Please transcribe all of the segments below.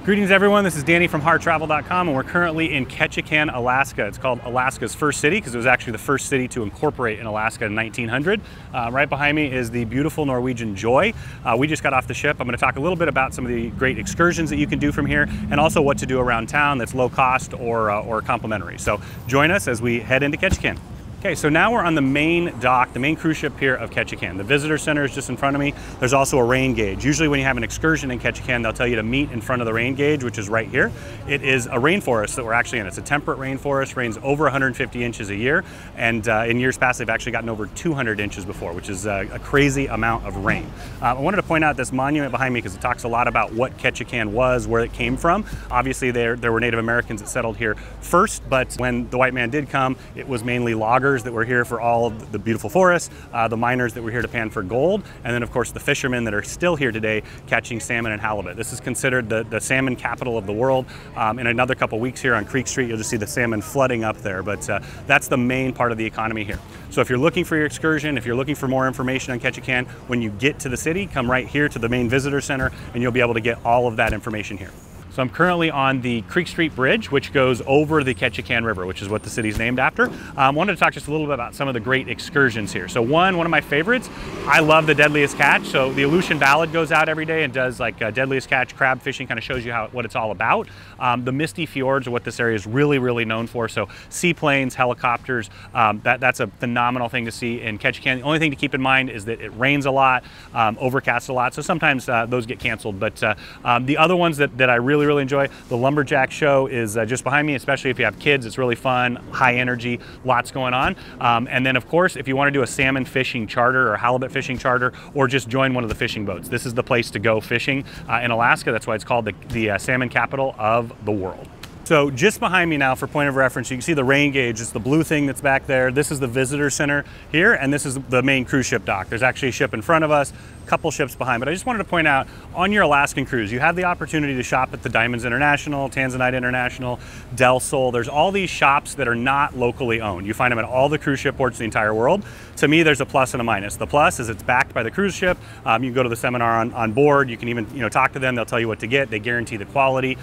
Greetings everyone, this is Danny from hartravel.com and we're currently in Ketchikan, Alaska. It's called Alaska's first city because it was actually the first city to incorporate in Alaska in 1900. Right behind me is the beautiful Norwegian Joy. We just got off the ship. I'm going to talk a little bit about some of the great excursions that you can do from here and also what to do around town that's low cost or complimentary. So join us as we head into Ketchikan. Okay, so now we're on the main dock, the main cruise ship here of Ketchikan. The visitor center is just in front of me. There's also a rain gauge. Usually when you have an excursion in Ketchikan, they'll tell you to meet in front of the rain gauge, which is right here. It is a rainforest that we're actually in. It's a temperate rainforest, rains over 150 inches a year. And in years past, they've actually gotten over 200 inches before, which is a crazy amount of rain. I wanted to point out this monument behind me because it talks a lot about what Ketchikan was, where it came from. Obviously, there were Native Americans that settled here first, but when the white man did come, it was mainly loggers that were here for all of the beautiful forests, the miners that were here to pan for gold, and then of course the fishermen that are still here today catching salmon and halibut. This is considered the salmon capital of the world. In another couple weeks here on Creek Street, you'll just see the salmon flooding up there, but that's the main part of the economy here. So if you're looking for your excursion, if you're looking for more information on Ketchikan, when you get to the city, come right here to the main visitor center and you'll be able to get all of that information here. So I'm currently on the Creek Street Bridge, which goes over the Ketchikan River, which is what the city's named after. I wanted to talk just a little bit about some of the great excursions here. So one of my favorites, I love the Deadliest Catch. So the Aleutian Ballad goes out every day and does like Deadliest Catch crab fishing, kind of shows you what it's all about. The misty fjords are what this area is really known for. So seaplanes, helicopters, that's a phenomenal thing to see in Ketchikan. The only thing to keep in mind is that it rains a lot, overcasts a lot, so sometimes those get canceled. But the other ones that I really enjoy, the lumberjack show is just behind me, especially if you have kids. It's really fun, high energy, lots going on. And then of course, if you want to do a salmon fishing charter or halibut fishing charter, or just join one of the fishing boats, this is the place to go fishing in Alaska. That's why it's called the salmon capital of the world. So just behind me now, for point of reference, you can see the rain gauge. It's the blue thing that's back there. This is the visitor center here, and this is the main cruise ship dock. There's actually a ship in front of us, a couple ships behind, but I just wanted to point out, on your Alaskan cruise, you have the opportunity to shop at the Diamonds International, Tanzanite International, Del Sol. There's all these shops that are not locally owned. You find them at all the cruise ship ports in the entire world. To me, there's a plus and a minus. The plus is it's backed by the cruise ship. You can go to the seminar on board. You can even talk to them. They'll tell you what to get. They guarantee the quality,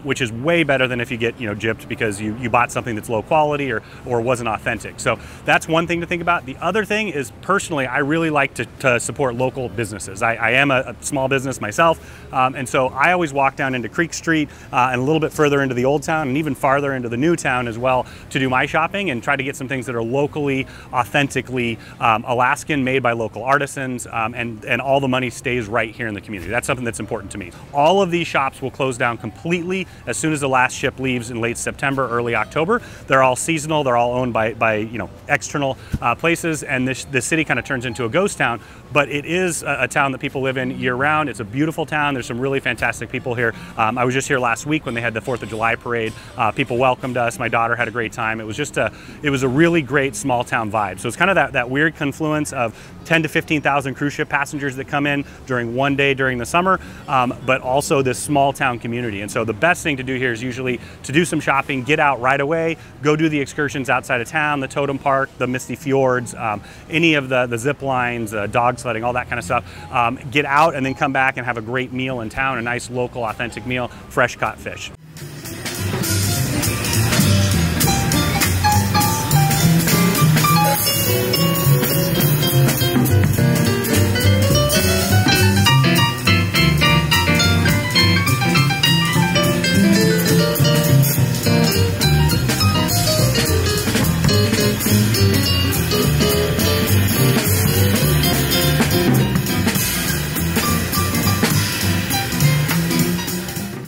which is way better than if you get gypped because you bought something that's low quality or wasn't authentic. So that's one thing to think about. The other thing is, personally, I really like to support local businesses. I am a small business myself, and so I always walk down into Creek Street and a little bit further into the old town and even farther into the new town as well to do my shopping and try to get some things that are locally, authentically Alaskan, made by local artisans, and all the money stays right here in the community. That's something that's important to me. All of these shops will close down completely as soon as the last ship leaves in late September, early October. They're all seasonal. They're all owned by external places, and the city kind of turns into a ghost town. But it is a town that people live in year-round. It's a beautiful town. There's some really fantastic people here. I was just here last week when they had the 4th of July parade. People welcomed us. My daughter had a great time. It was just a really great small town vibe. So it's kind of that weird confluence of 10 to 15,000 cruise ship passengers that come in during one day during the summer, but also this small town community. And so the best thing to do here is usually to do some shopping, get out right away, go do the excursions outside of town, the totem park, the misty fjords, any of the zip lines, dog sledding, all that kind of stuff. Get out and then come back and have a great meal in town, a nice local authentic meal, fresh caught fish.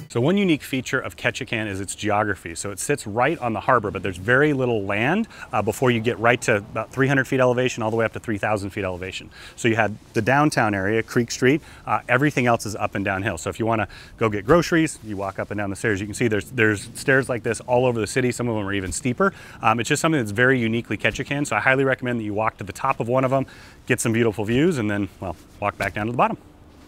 So one unique feature of Ketchikan is its geography. So it sits right on the harbor, but there's very little land before you get right to about 300 feet elevation all the way up to 3,000 feet elevation. So you had the downtown area, Creek Street, everything else is up and downhill. So if you want to go get groceries, you walk up and down the stairs. You can see there's stairs like this all over the city. Some of them are even steeper. It's just something that's very uniquely Ketchikan. So I highly recommend that you walk to the top of one of them, get some beautiful views, and then, well, walk back down to the bottom.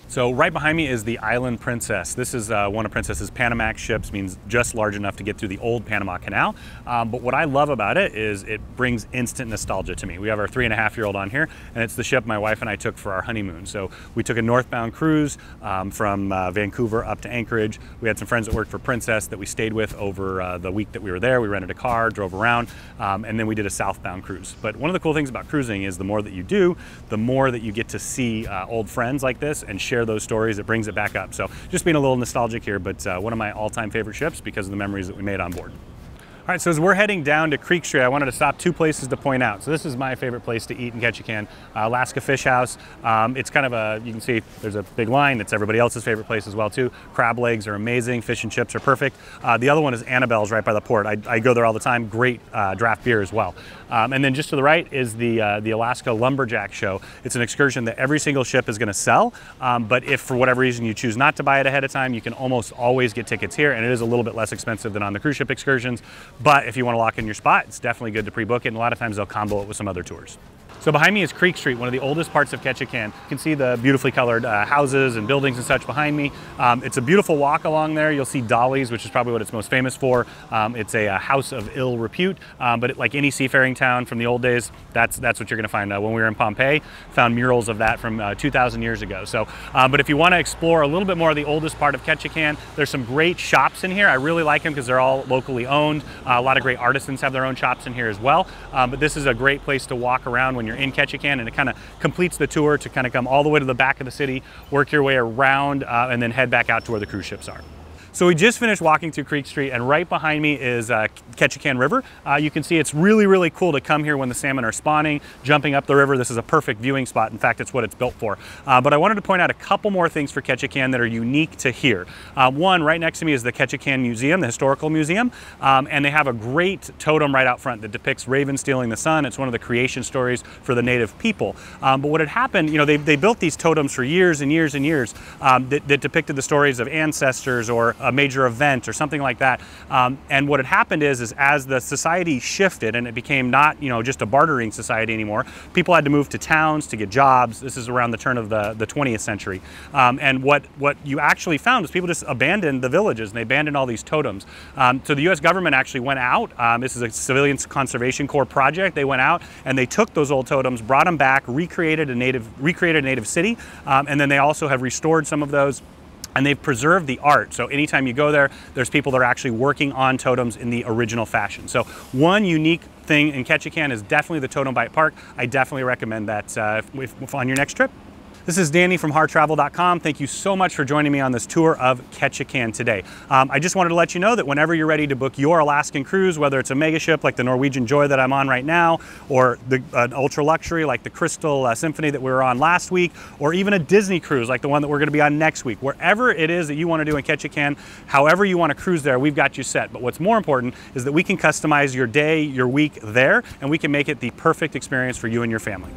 So right behind me is the Island Princess. This is one of Princess's Panamax ships, means just large enough to get through the old Panama Canal. But what I love about it is it brings instant nostalgia to me. We have our 3.5-year-old on here, and it's the ship my wife and I took for our honeymoon. So we took a northbound cruise from Vancouver up to Anchorage. We had some friends that worked for Princess that we stayed with over the week that we were there. We rented a car, drove around, and then we did a southbound cruise. But one of the cool things about cruising is the more that you do, the more that you get to see old friends like this and share those stories. It brings it back up. So just being a little nostalgic here, but one of my all-time favorite ships because of the memories that we made on board. All right, so as we're heading down to Creek Street, I wanted to stop 2 places to point out. So this is my favorite place to eat in Ketchikan, Alaska Fish House. It's kind of a, you can see there's a big line. It's everybody else's favorite place as well too. Crab legs are amazing. Fish and chips are perfect. The other one is Annabelle's right by the port. I go there all the time. Great draft beer as well. And then just to the right is the Alaska Lumberjack Show. It's an excursion that every single ship is going to sell. But if for whatever reason you choose not to buy it ahead of time, you can almost always get tickets here. And it is a little bit less expensive than on the cruise ship excursions. But if you want to lock in your spot, it's definitely good to pre-book it. And a lot of times they'll combo it with some other tours. So behind me is Creek Street, one of the oldest parts of Ketchikan. You can see the beautifully colored houses and buildings and such behind me. It's a beautiful walk along there. You'll see Dolly's, which is probably what it's most famous for. It's a house of ill repute, but like any seafaring town from the old days, that's what you're gonna find. When we were in Pompeii, found murals of that from 2,000 years ago. So, but if you wanna explore a little bit more of the oldest part of Ketchikan, there's some great shops in here. I really like them because they're all locally owned. A lot of great artisans have their own shops in here as well. But this is a great place to walk around when you're in Ketchikan, and it kind of completes the tour to kind of come all the way to the back of the city, work your way around, and then head back out to where the cruise ships are. So we just finished walking through Creek Street, and right behind me is Ketchikan River. You can see it's really, really cool to come here when the salmon are spawning, jumping up the river. This is a perfect viewing spot. In fact, it's what it's built for. But I wanted to point out a couple more things for Ketchikan that are unique to here. One, right next to me is the Ketchikan Museum, the historical museum, and they have a great totem right out front that depicts ravens stealing the sun. It's one of the creation stories for the native people. But what had happened, you know, they built these totems for years and years and years that depicted the stories of ancestors or a major event or something like that. And what had happened is as the society shifted and it became not, you know, just a bartering society anymore, people had to move to towns to get jobs. This is around the turn of the 20th century. And what you actually found was people just abandoned the villages and they abandoned all these totems. So the US government actually went out. This is a Civilian Conservation Corps project. They went out and they took those old totems, brought them back, recreated a native city, and then they also have restored some of those. And they've preserved the art. So anytime you go there, there's people that are actually working on totems in the original fashion. So one unique thing in Ketchikan is definitely the Totem Bite Park. I definitely recommend that if on your next trip. This is Danny from hartravel.com. Thank you so much for joining me on this tour of Ketchikan today. I just wanted to let you know that whenever you're ready to book your Alaskan cruise, whether it's a mega ship like the Norwegian Joy that I'm on right now, or an ultra luxury like the Crystal Symphony that we were on last week, or even a Disney cruise like the one that we're gonna be on next week, wherever it is that you wanna do in Ketchikan, however you wanna cruise there, we've got you set. But what's more important is that we can customize your day, your week there, and we can make it the perfect experience for you and your family.